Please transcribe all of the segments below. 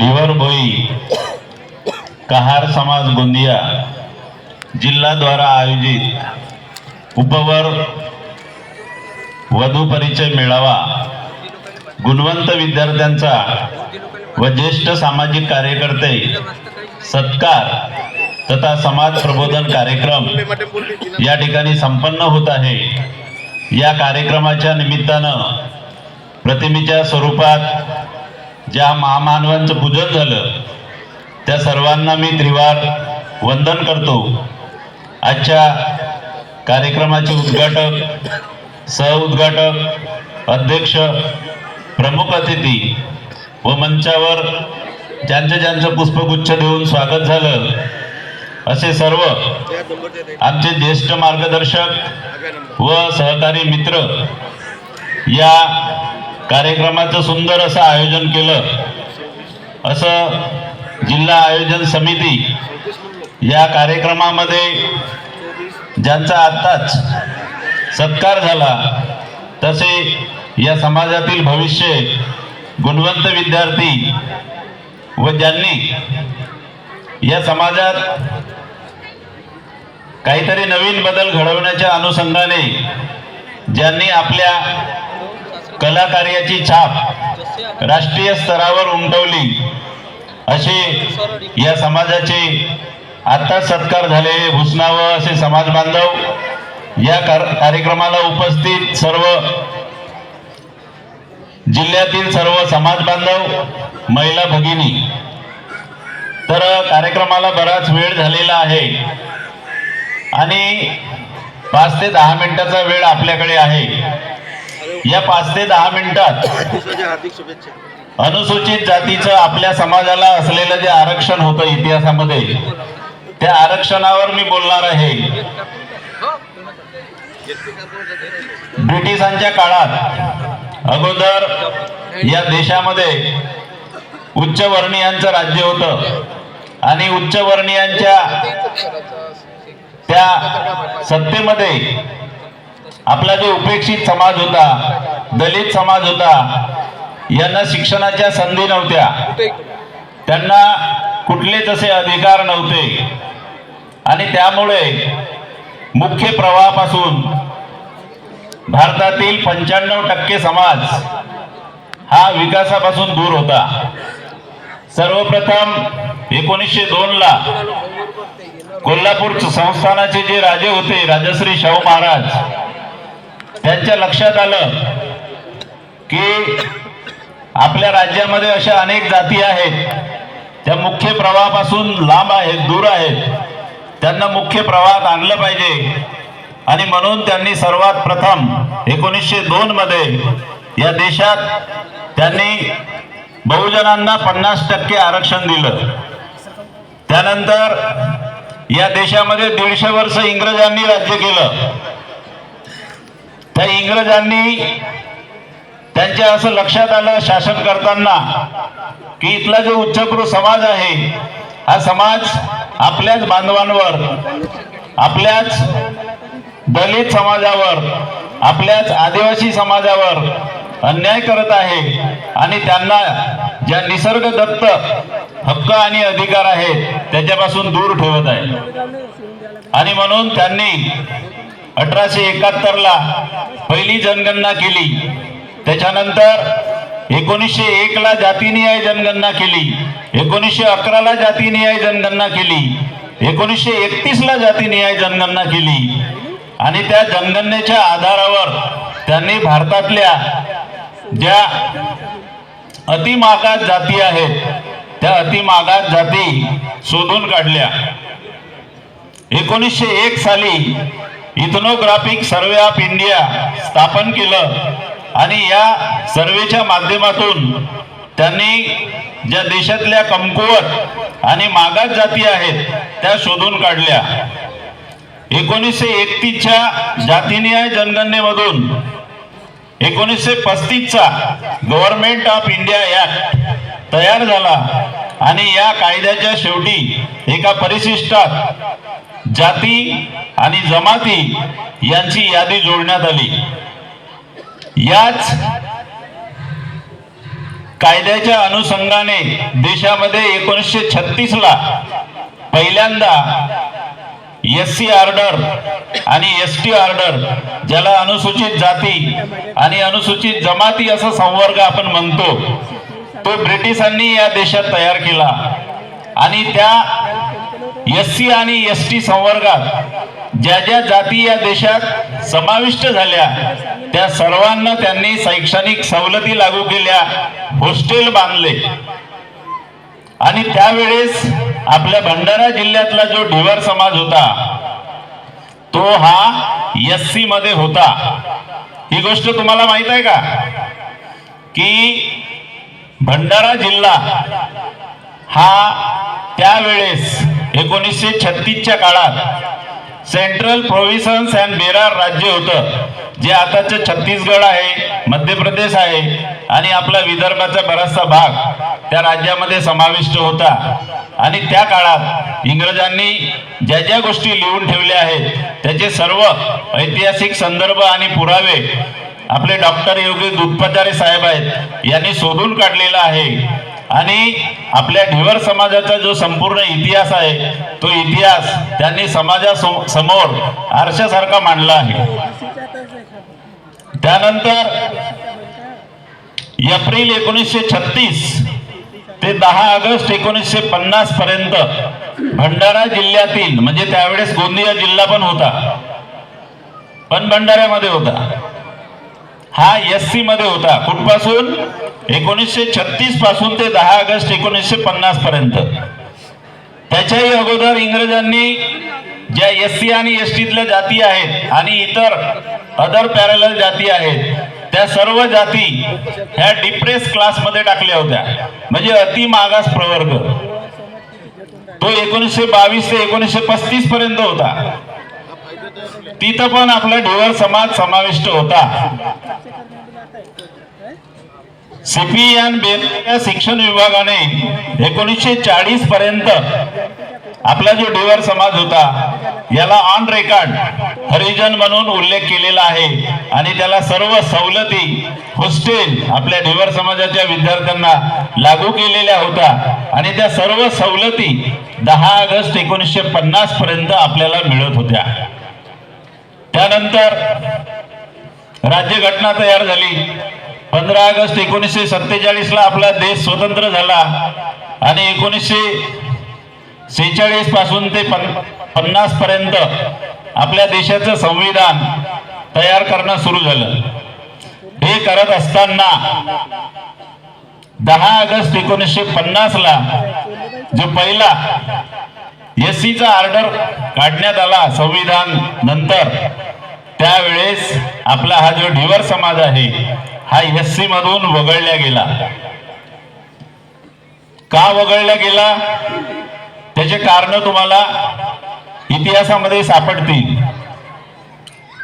ढिवर भोई कहार समाज गोंदिया जिल्हा द्वारा आयोजित उपवर वधू परिचय मेळावा गुणवंत विद्यार्थ्यांचा व ज्येष्ठ सामाजिक कार्यकर्ते सत्कार तथा समाज प्रबोधन कार्यक्रम या ठिकाणी संपन्न होत आहे। या कार्यक्रमाच्या निमित्तानं प्रतिमेच्या स्वरूपात ज्या महामानवांचं पूजन झालं त्या सर्वांना मी त्रिवार वंदन करतो। आजच्या कार्यक्रमाचे उद्घाटक, सहउद्घाटक, अध्यक्ष, प्रमुख अतिथी व मंचावर ज्यांचं पुष्पगुच्छ देऊन स्वागत झालं असे सर्व आमचे ज्येष्ठ मार्गदर्शक व सहकारी मित्र, या कार्यक्रमाचं सुंदर असं आयोजन केलं असं जिल्हा आयोजन समिती, या कार्यक्रमामध्ये ज्यांचा आत्ताच सत्कार झाला तसे या समाजातील भविष्य गुणवंत विद्यार्थी व ज्यांनी या समाजात काहीतरी नवीन बदल घडवण्याच्या अनुषंगाने ज्यांनी आपल्या कलाकार्याची छाप राष्ट्रीय स्तरावर उमटवली असे या समाजाचे आता सत्कार झालेले भूषणाव असे समाज बांधव, या कार्यक्रमाला उपस्थित सर्व जिल्ह्यातील सर्व समाज बांधव, महिला भगिनी, तर कार्यक्रमाला बराच वेळ झालेला आहे आणि 5 ते 10 मिनिटाचा वेळ आपल्याकडे आहे। या 5 ते 10 मिनिटात अनुसूचित जातीचं आपल्या समाजाला असलेलं जे आरक्षण होतं इतिहासामध्ये, त्या आरक्षणावर मी बोलणार आहे। ब्रिटिशांच्या काळात अगोदर या देशामध्ये उच्चवर्णीयांचं राज्य होतं आणि उच्चवर्णीयांच्या त्या सत्तेमध्ये आपला जो उपेक्षित समाज होता, दलित समाज होता, यांना शिक्षणाच्या संधी नव्हत्या, त्यांना कुठलेच असे अधिकार नव्हते आणि त्यामुळे मुख्य प्रवाहापासून भारतातील 95% समाज हा विकासापासून दूर होता। सर्वप्रथम 1902 ला कोल्हापूर संस्थानाचे जे राजे होते, राजश्री शाहू महाराज, त्यांच्या लक्षात आलं की आपल्या राज्यामध्ये अशा अनेक जाती आहेत त्या मुख्य प्रवाहापासून लांब आहेत, दूर आहेत, त्यांना मुख्य प्रवाहात आणलं पाहिजे आणि म्हणून त्यांनी सर्वात प्रथम 1902 मध्ये या देशात त्यांनी बहुजनांना 50% आरक्षण दिलं। त्यानंतर या देशामध्ये 150 वर्ष इंग्रजांनी राज्य केलं। त्या इंग्रजांनी त्यांच्या असं लक्षात आलं शासन करताना की इथला जो उच्चभ्रू समाज आहे हा समाज आपल्याच बांधवांवर, आपल्याच दलित समाजावर, आपल्याच आदिवासी समाजावर अन्याय करत आहे आणि त्यांना ज्या निसर्ग दत्त हक्क आणि अधिकार आहेत त्याच्यापासून दूर ठेवत आहे। आणि म्हणून त्यांनी 1871 ला पहिली जनगणना केली, त्याच्यानंतर 1901 ला जातीनिहाय जनगणना केली, 1911 ला जातीनिहाय जनगणना केली, 1931 ला जातीनिहाय जनगणना केली आणि त्या जनगणनेच्या आधारावर त्यांनी भारतातल्या ज्या अतिमागास जाती आहेत त्या अतिमागास जाती शोधून काढल्या। 1901 साली इथनोग्राफिक सर्वे ऑफ इंडिया स्थापन केलं आणि या सर्वेच्या माध्यमातून त्यांनी ज्या देशातल्या कमकुवत आणि मागास जाती आहेत त्या शोधून काढल्या। 1931 च्या जातीनिहाय जनगणनेमधून 1935 चा गव्हर्नमेंट ऑफ इंडिया ऍक्ट तयार झाला आणि या कायद्याच्या शेवटी एका परिशिष्टात जाती आणि जमाती यांची यादी जोडण्यात आली। याच कायद्याच्या अनुषंगाने देशामध्ये 1936 ला पहिल्यांदा SC ऑर्डर आणि ST ऑर्डर, ज्याला अनुसूचित जाती आणि अनुसूचित जमाती असा संवर्ग आपण म्हणतो, तो ब्रिटिशांनी या देशात तयार केला. आणि त्या SC आणि ST संवर्गात ज्या ज्या जाती या देशात समाविष्ट झाल्या त्या सर्वांना त्यांनी शैक्षणिक सवलती लागू केल्या, हॉस्टेल बांधले. आणि त्यावेळेस आपल्या भंडारा जिल्ह्यातला जो ढिवर समाज होता तो हा SC मध्ये होता. ही गोष्ट तुम्हाला माहित आहे का की भंडारा जिल्हा हा त्यावेळेस 1936च्या काळात सेंट्रल प्रोव्हिन्स अँड बेरार राज्य होतं, जे आताचं छत्तीसगड आहे, मध्य प्रदेश आहे आणि आपला विदर्भाचा बराचसा भाग त्या राज्यामध्ये समाविष्ट होता. आणि त्या काळात इंग्रजांनी ज्या ज्या गोष्टी लिहून ठेवल्या आहेत त्याचे सर्व ऐतिहासिक संदर्भ आणि पुरावे आपले डॉक्टर योगेश दुधपचारे साहेब आहेत यांनी शोधून काढलेला आहे. आणि आपल्या ढिवर समाजाचा जो संपूर्ण इतिहास आहे तो इतिहास त्यांनी समाजासमोर आरशासारखा मांडला आहे. त्यानंतर एप्रिल 1936 ते 10 ऑगस्ट 1950 पर्यंत भंडारा जिल्ह्यातील, म्हणजे त्यावेळेस गोंदिया जिल्हा पण होता पण भंडाऱ्यामध्ये होता, हा SC मध्ये होता. कुठपासून? 1936 पासून ते 10 ऑगस्ट 1950 पर्यंत. त्याच्याही अगोदर इंग्रजांनी ज्या SC आणि STतल्या जाती आहेत आणि इतर अदर पॅरलल जाती आहेत त्या सर्व जाती ह्या डिप्रेस क्लासमध्ये टाकल्या होत्या, म्हणजे अति मागास प्रवर्ग. तो 1922 ते 1935 पर्यंत होता. तिथं पण आपला ढिवर समाज समाविष्ट होता. CPN या शिक्षण विभागाने 1940 पर्यंत आपला जो ढिवर समाज होता याला ऑन रेकॉर्ड हरिजन म्हणून उल्लेख केलेला आहे. आणि त्याला सर्व सवलती हॉस्टेल आपल्या ढिवर समाजाच्या विद्यार्थ्यांना लागू केलेल्या होत्या. आणि त्या सर्व सवलती 10 ऑगस्ट 1950 पर्यंत आपल्याला मिळत होत्या. त्यानंतर राज्यघटना तयार झाली. 15 ऑगस्ट 1947 ला आपला देश स्वतंत्र झाला. आणि 1946 पासून ते 50 पर्यंत आपल्या देशाचं संविधान तयार करणं सुरू झालं. हे करत असताना 10 ऑगस्ट 1950 ला जो पहिला SCचा ऑर्डर काढण्यात आला संविधान नंतर, त्यावेळेस आपला हा जो ढिवर समाज आहे हा SC मधून वगळला गेला. का वगळला गेला त्याचे कारण तुम्हाला इतिहासामध्ये सापडतील.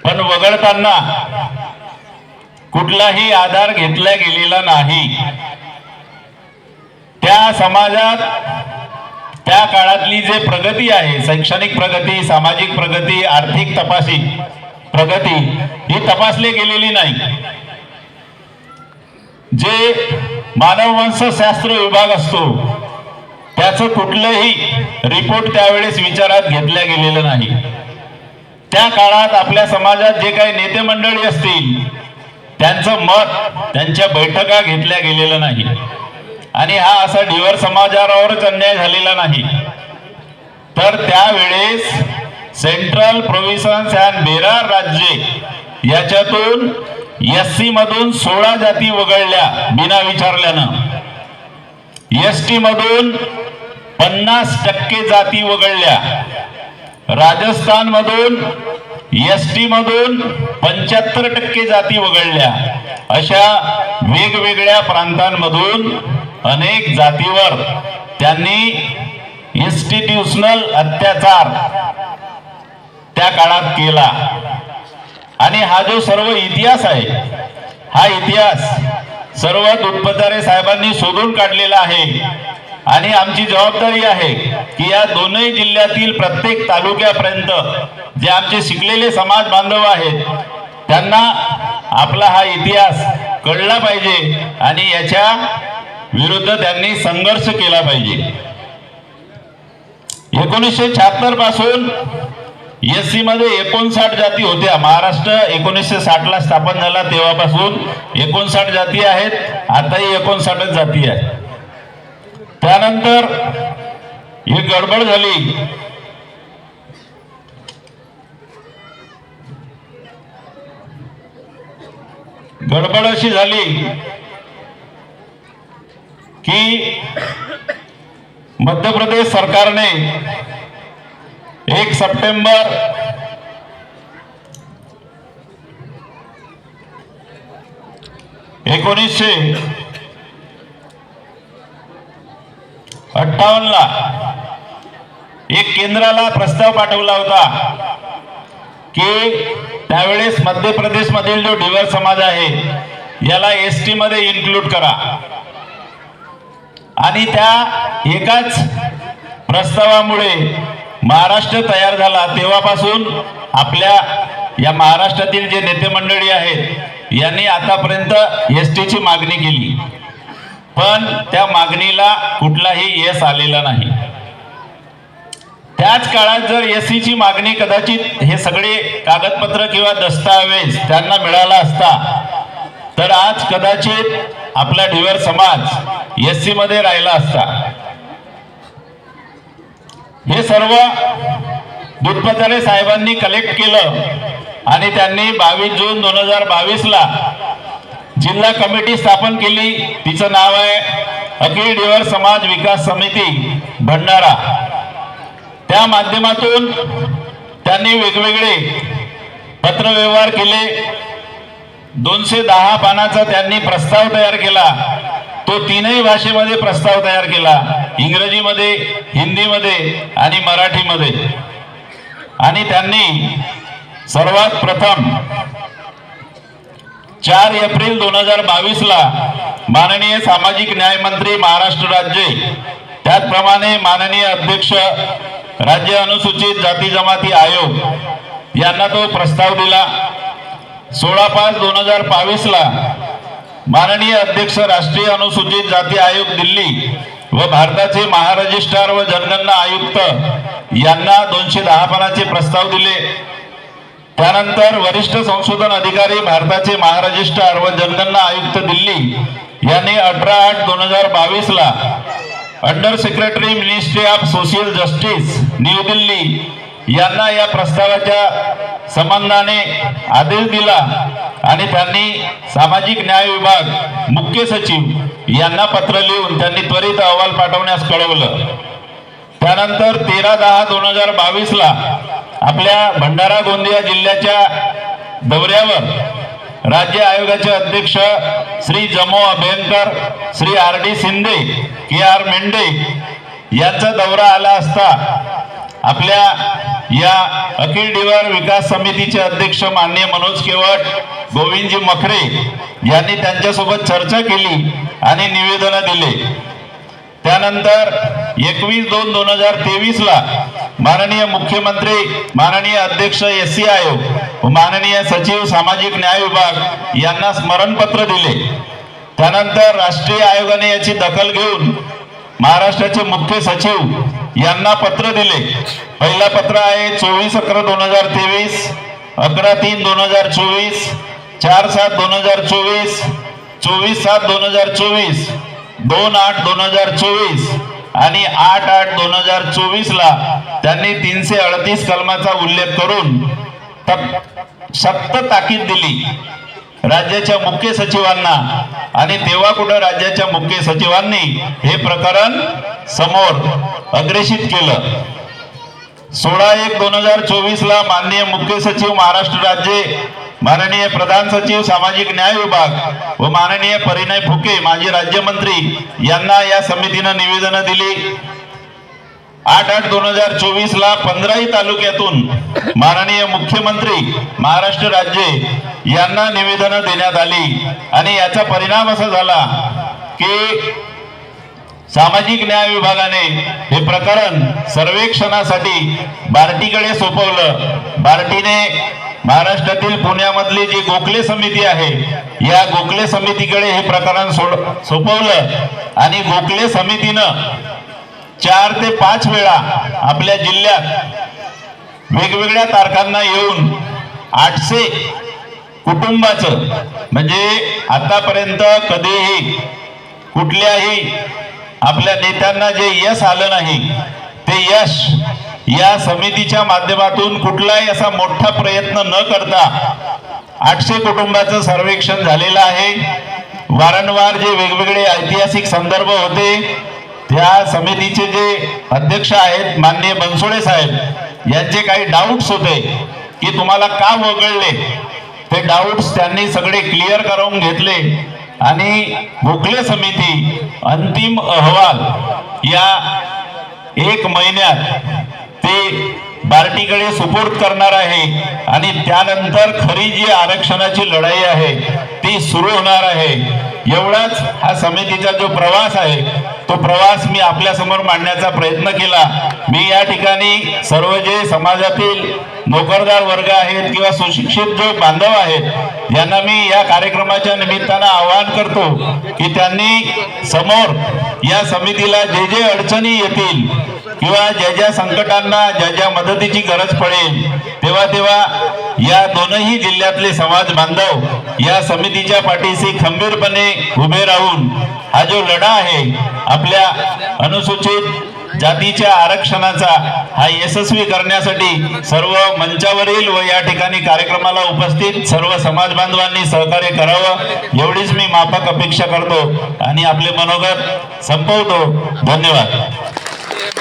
पण वगळताना कुठलाही आधार घेतला गेलेला नाही. त्या समाजात त्या काळातली जे प्रगती आहे, शैक्षणिक प्रगती, सामाजिक प्रगती, आर्थिक प्रगती ही तपासली गेलेली नाही. जे मानववंशशास्त्र विभाग असतो त्याचं कुठलंही रिपोर्ट त्यावेळेस विचारात घेतल्या गेलेलं नाही. त्या काळात आपल्या समाजात जे काही नेते मंडळी असतील त्यांचं मत, त्यांच्या बैठका घेतल्या गेलेलं नाही. आणि हा असा ढिवर समाजावरच अन्याय झालेला नाही, तर त्यावेळेस सेंट्रल प्रोव्हिन्स अँड बेरार राज्य याच्यातून SC मधून 16 जाती वगळल्या बिना विचारल्यानं. ST मधून 50% जाती वगळल्या. राजस्थान मधून ST मधून 75% जाती वगळल्या. अशा वेगवेगळ्या प्रांतांमधून अनेक जातीवर त्यांनी इन्स्टिट्यूशनल अत्याचार त्या काळात केला. आणि हा जो सर्व इतिहास आहे हा इतिहास सर्व दुधपचारे साहेबांनी शोधून काढलेला आहे. आणि आमची जबाबदारी आहे की या दोनही जिल्ह्यातील प्रत्येक तालुक्यापर्यंत जे आमचे शिकलेले समाज बांधव आहेत त्यांना आपला हा इतिहास कळला पाहिजे आणि याच्या विरुद्ध त्यांनी संघर्ष केला पाहिजे. 1976 पासून एससी मध्ये 59 जाती होत्या. महाराष्ट्र 1960 ला स्थापन झाला तेव्हापासून 59 जाती आहेत. आताही 59 जाती आहेत. त्यानंतर ही गडबड झाली. गडबड अशी झाली की मध्य प्रदेश सरकारने 1 सप्टेंबर 1958 ला एक केंद्राला प्रस्ताव पाठवला होता की त्यावेळेस मध्य प्रदेश मधील जो डिवर समाज आहे याला एसटी मध्ये इन्क्लूड करा. आणि त्या एकाच प्रस्तावामुळे महाराष्ट्र तयार झाला. तेव्हापासून आपल्या या महाराष्ट्रातील जे नेते मंडळी आहेत यांनी आतापर्यंत एसटीची मागणी केली, पण त्या मागणीला कुठलाही यश आलेला नाही. त्याच काळात जर एससीची मागणी कदाचित हे सगळे कागदपत्र किंवा दस्तावेज त्यांना मिळाला असता तर आज कदाचित आपला डिवर समाज एससी मध्ये राहिला असता. हे सर्व दुधपतारे साहेबांनी कलेक्ट केलं आणि त्यांनी 22 जून 2022 ला जिल्हा कमिटी स्थापन केली. तिचं नाव आहे अखिल डिवर समाज विकास समिती भंडारा. त्या माध्यमातून त्यांनी वेगवेगळे पत्रव्यवहार केले. 210 पानाचा त्यांनी प्रस्ताव तयार केला. तो 3ही भाषेमध्ये प्रस्ताव तयार केला, इंग्रजीमध्ये, हिंदीमध्ये आणि मराठीमध्ये. आणि त्यांनी सर्वात प्रथम 4 एप्रिल 2022 ला माननीय सामाजिक न्याय मंत्री महाराष्ट्र राज्य, त्याचप्रमाणे माननीय अध्यक्ष राज्य अनुसूचित जाती जमाती आयोग यांना तो प्रस्ताव दिला. 16/5/2022 ला माननीय अध्यक्ष राष्ट्रीय अनुसूचित जाती आयोग दिल्ली व भारताचे महारजिस्ट्रार व जनगणना आयुक्त यांना 210 पानाचे प्रस्ताव दिले. त्यानंतर वरिष्ठ संशोधन अधिकारी भारताचे महारजिस्ट्रार व जनगणना आयुक्त दिल्ली यांनी 18/8/2022 ला under secretary ministry of social justice new Delhi यांना या प्रस्तावाच्या संबंधाने आदेश दिला आणि त्यांनी सामाजिक न्याय विभाग मुख्य सचिव यांना पत्र लिहून त्यांनी त्वरित अहवाल पाठवण्यास कळवलं. त्यानंतर 13/10/2022 ला आपल्या भंडारा गोंदिया जिल्ह्याच्या दौऱ्यावर राज्य आयोगाचे अध्यक्ष श्री जमो अभ्यंकर, श्री RD शिंदे, KR मेंढे यांचा दौरा आला असता आपल्या या अखिल डिवर विकास समितीचे अध्यक्ष माननीय मनोज केवट, गोविंदजी मखरे यांनी त्यांच्यासोबत चर्चा केली आणि निवेदन दिले. त्यानंतर 21/2/2023 ला माननीय मुख्यमंत्री, माननीय अध्यक्ष SC आयोग व माननीय सचिव सामाजिक न्याय विभाग यांना स्मरणपत्र दिले. त्यानंतर राष्ट्रीय आयोगाने याची दखल घेऊन महाराष्ट्राचे मुख्य सचिव यांना पत्र दिले. पहिला पत्र आहे 24/11/2023, 11/3/2024, 4/7/2024, 24/7/2024, 2/8/2024 आणि 8/8/2024 ला त्यांनी 338 कलमाचा उल्लेख करून सक्त ताकीद दिली राज्याच्या मुख्य सचिवांना. आणि तेव्हा कुठं राज्याच्या मुख्य सचिवांनी हे प्रकरण समोर अग्रेषित केलं. 16/1/2024 ला माननीय मुख्य सचिव महाराष्ट्र राज्य, माननीय प्रधान सचिव सामाजिक न्याय विभाग व माननीय परिणय फुके माजी राज्यमंत्री यांना या समितीने निवेदन दिली. 8/8/2024 ला 15ही तालुक्यातून माननीय मुख्यमंत्री महाराष्ट्र राज्य यांना निवेदन देण्यात आली. आणि याचा परिणाम असा झाला की सामाजिक न्याय विभागाने हे प्रकरण सर्वेक्षणासाठी बार्टीकडे सोपवलं. बार्टीने महाराष्ट्रातील पुण्यामधली जी गोखले समिती आहे, या गोखले समितीकडे हे प्रकरण सोपवलं आणि गोखले समितीनं 4 ते 5 वेळा आपल्या जिल्ह्यात वेगवेगळ्या तारखांना येऊन 800 कुटुंबाचं, म्हणजे आतापर्यंत कधीही कुठल्याही आपल्या नेत्यांना जे यश आलं नाही, ते यश या समितीच्या माध्यमातून कुठलाही असा मोठा प्रयत्न न करता 800 कुटुंबाचं सर्वेक्षण झालेलं आहे. वारंवार जे वेगवेगळे ऐतिहासिक संदर्भ होते, त्या समितीचे जे अध्यक्ष आहेत माननीय बनसोडे साहेब, यांचे काही डाऊट्स होते की तुम्हाला का वगळले, ते डाऊट्स त्यांनी सगळे क्लिअर करून घेतले आणि गोखले समिती अंतिम अहवाल या 1 महिन्यात ते बार्टीकडे सुपूर्द करणार आहे आणि त्यानंतर खरी जी आरक्षणाची लढाई आहे ती सुरू होणार आहे. एवढाच हा समितीचा जो प्रवास आहे, तो प्रवास मी आपल्या समोर मांडण्याचा प्रयत्न केला. मी या ठिकाणी सर्व जे समाजातील नोकरदार वर्ग आहेत किंवा सुशिक्षित जो बांधव आहेत, यांना मी या कार्यक्रमाच्या निमित्तानं आवाहन करतो की त्यांनी समोर या समितीला जे जे अडचणी येतील किंवा ज्या ज्या संकटांना ज्या ज्या मदतीची गरज पडेल, तेव्हा या दोनही जिल्ह्यातले समाज बांधव या समितीच्या पाठीशी खंबीरपणे उभे राहून हा जो लढा आहे आपल्या अनुसूचित जातीच्या आरक्षणाचा, हा यशस्वी करण्यासाठी सर्व मंचावरील व या ठिकाणी कार्यक्रमाला उपस्थित सर्व समाज बांधवांनी सहकार्य करावं, एवढीच मी माफक अपेक्षा करतो आणि आपले मनोगत संपवतो. धन्यवाद.